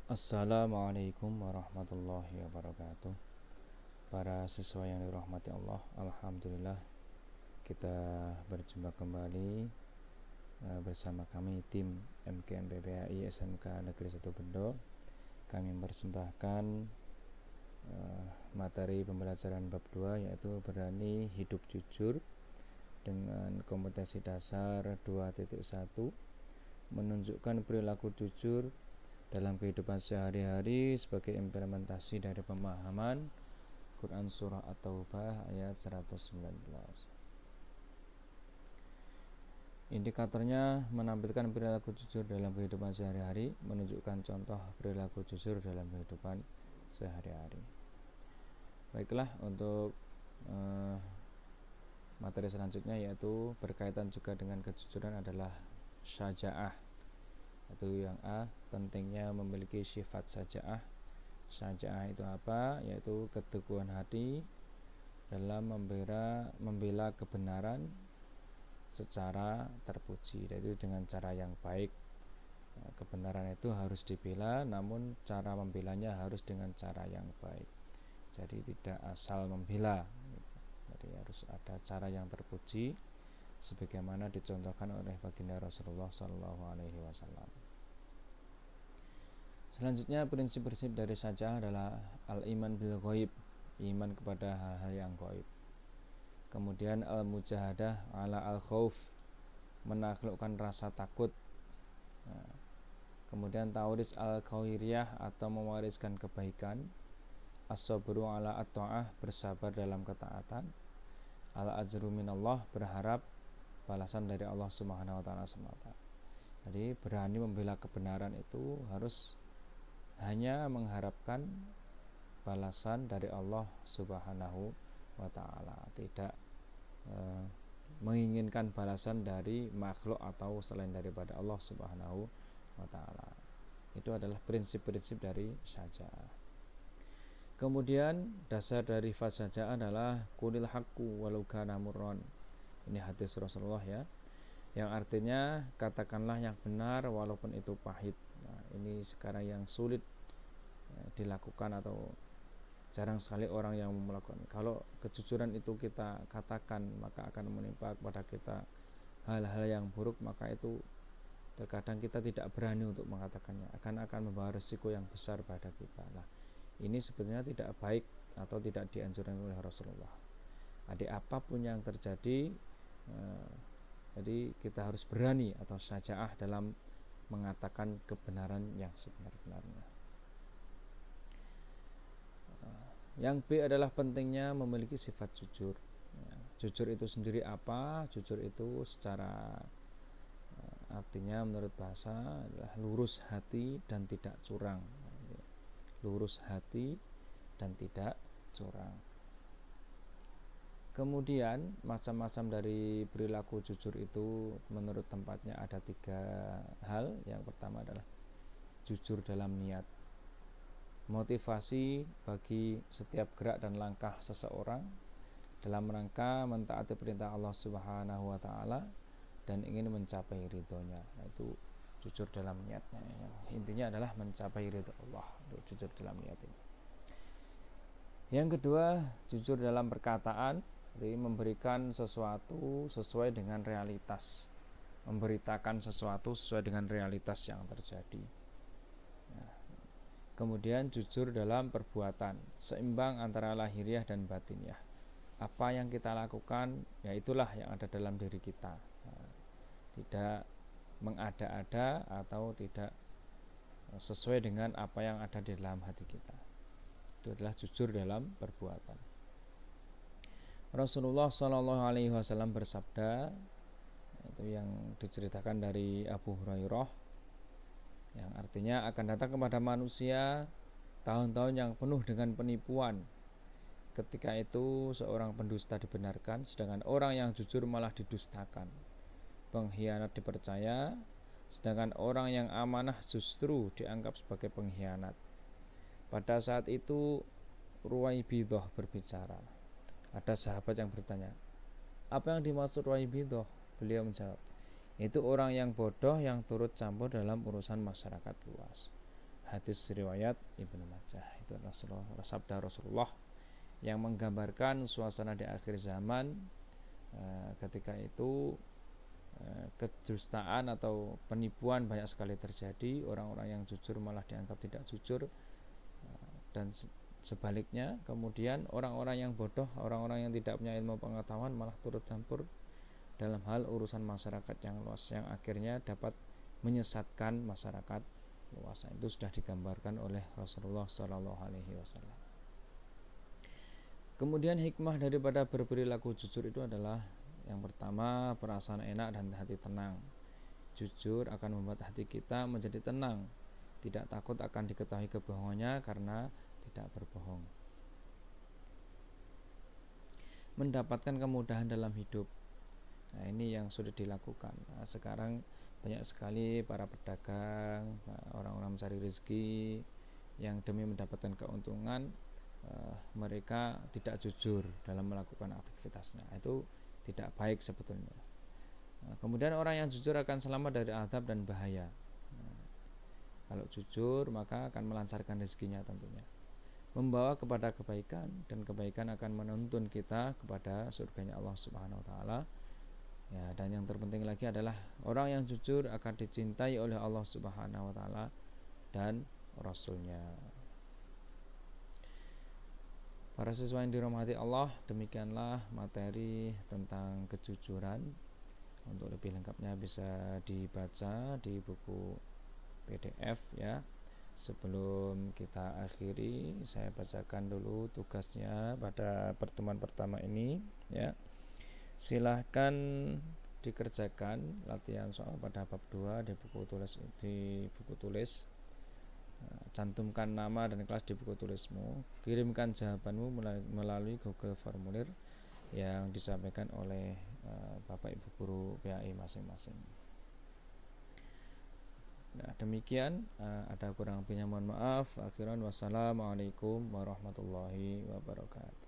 Assalamualaikum warahmatullahi wabarakatuh. Para siswa yang dirahmati Allah, alhamdulillah kita berjumpa kembali bersama kami tim MKN PPAI SMK Negeri 1 Bendo. Kami mempersembahkan materi pembelajaran bab 2, yaitu berani hidup jujur dengan kompetensi dasar 2.1, menunjukkan perilaku jujur dalam kehidupan sehari-hari sebagai implementasi dari pemahaman Quran Surah At-Taubah ayat 119. Indikatornya menampilkan perilaku jujur dalam kehidupan sehari-hari, menunjukkan contoh perilaku jujur dalam kehidupan sehari-hari. Baiklah, untuk materi selanjutnya yaitu berkaitan juga dengan kejujuran adalah syaja'ah. Itu yang A, pentingnya memiliki sifat syaja'ah. Syaja'ah itu apa? Yaitu keteguhan hati dalam membela kebenaran secara terpuji, yaitu dengan cara yang baik. Kebenaran itu harus dibela, namun cara membelanya harus dengan cara yang baik. Jadi tidak asal membela, jadi harus ada cara yang terpuji, sebagaimana dicontohkan oleh baginda Rasulullah SAW. Selanjutnya, prinsip-prinsip dari syaja'ah adalah al-iman bil ghaib, iman kepada hal-hal yang ghaib. Kemudian al-mujahadah ala al-khauf, menaklukkan rasa takut. Kemudian tauris al-khairiyah, atau mewariskan kebaikan. As-sabru ala at-ta'ah, bersabar dalam ketaatan. Al-ajru minallah, berharap balasan dari Allah Subhanahu wa taala semata. Jadi berani membela kebenaran itu harus hanya mengharapkan balasan dari Allah Subhanahu wa taala, tidak menginginkan balasan dari makhluk atau selain daripada Allah Subhanahu wa taala. Itu adalah prinsip-prinsip dari syaja'ah. Kemudian dasar dari syaja'ah adalah qulil haqqu walau kana murran. Ini hadis Rasulullah ya, yang artinya katakanlah yang benar walaupun itu pahit. Nah, ini sekarang yang sulit dilakukan atau jarang sekali orang yang melakukan. Kalau kejujuran itu kita katakan, maka akan menimpa kepada kita hal-hal yang buruk, maka itu terkadang kita tidak berani untuk mengatakannya, akan membawa risiko yang besar pada kita. Nah, ini sebenarnya tidak baik atau tidak dianjurkan oleh Rasulullah. Adik apapun yang terjadi, jadi kita harus berani atau syaja'ah dalam mengatakan kebenaran yang sebenar-benarnya. Yang B adalah pentingnya memiliki sifat jujur. Jujur itu sendiri apa? Jujur itu secara artinya menurut bahasa adalah lurus hati dan tidak curang. Lurus hati dan tidak curang. Kemudian macam-macam dari perilaku jujur itu menurut tempatnya ada 3 hal. Yang pertama adalah jujur dalam niat, motivasi bagi setiap gerak dan langkah seseorang dalam rangka mentaati perintah Allah Subhanahu wa taala dan ingin mencapai ridhonya. Itu jujur dalam niatnya. Intinya adalah mencapai ridho Allah, jujur dalam niat ini. Yang kedua, jujur dalam perkataan, jadi memberikan sesuatu sesuai dengan realitas, memberitakan sesuatu sesuai dengan realitas yang terjadi. Kemudian jujur dalam perbuatan, seimbang antara lahiriah dan batiniah. Apa yang kita lakukan, ya itulah yang ada dalam diri kita. Tidak mengada-ada atau tidak sesuai dengan apa yang ada di dalam hati kita. Itu adalah jujur dalam perbuatan. Rasulullah SAW bersabda, itu yang diceritakan dari Abu Hurairah, yang artinya akan datang kepada manusia tahun-tahun yang penuh dengan penipuan. Ketika itu seorang pendusta dibenarkan, sedangkan orang yang jujur malah didustakan. Pengkhianat dipercaya, sedangkan orang yang amanah justru dianggap sebagai pengkhianat. Pada saat itu Ruwaibidah berbicara. Ada sahabat yang bertanya, apa yang dimaksud Ruwaibidah? Beliau menjawab, itu orang yang bodoh yang turut campur dalam urusan masyarakat luas. hadis riwayat Ibnu Majah. Itu Rasulullah, sabda Rasulullah yang menggambarkan suasana di akhir zaman. Ketika itu kedustaan atau penipuan banyak sekali terjadi, orang-orang yang jujur malah dianggap tidak jujur, dan sebaliknya kemudian orang-orang yang bodoh, orang-orang yang tidak punya ilmu pengetahuan malah turut campur dalam hal urusan masyarakat yang luas, yang akhirnya dapat menyesatkan masyarakat luas. Itu sudah digambarkan oleh Rasulullah SAW. Kemudian hikmah daripada berperilaku jujur itu adalah yang pertama, perasaan enak dan hati tenang. Jujur akan membuat hati kita menjadi tenang, tidak takut akan diketahui kebohongannya karena tidak berbohong. Mendapatkan kemudahan dalam hidup. Nah, ini yang sudah dilakukan. Nah, sekarang banyak sekali para pedagang, orang-orang mencari rezeki yang demi mendapatkan keuntungan, mereka tidak jujur dalam melakukan aktivitasnya. Itu tidak baik sebetulnya. Kemudian orang yang jujur akan selamat dari azab dan bahaya. Kalau jujur maka akan melancarkan rezekinya tentunya, membawa kepada kebaikan, dan kebaikan akan menuntun kita kepada surganya Allah Subhanahu wa taala. Ya, dan yang terpenting lagi adalah orang yang jujur akan dicintai oleh Allah Subhanahu wa taala dan Rasulnya. Para siswa yang dirahmati Allah, demikianlah materi tentang kejujuran. Untuk lebih lengkapnya bisa dibaca di buku PDF ya. Sebelum kita akhiri, saya bacakan dulu tugasnya pada pertemuan pertama ini ya. Silahkan dikerjakan latihan soal pada bab 2 di buku tulis. Cantumkan nama dan kelas di buku tulismu. Kirimkan jawabanmu melalui Google Formulir yang disampaikan oleh Bapak Ibu guru PAI masing-masing. Nah, demikian, ada kurang lebihnya mohon maaf. Akhiran wassalamualaikum warahmatullahi wabarakatuh.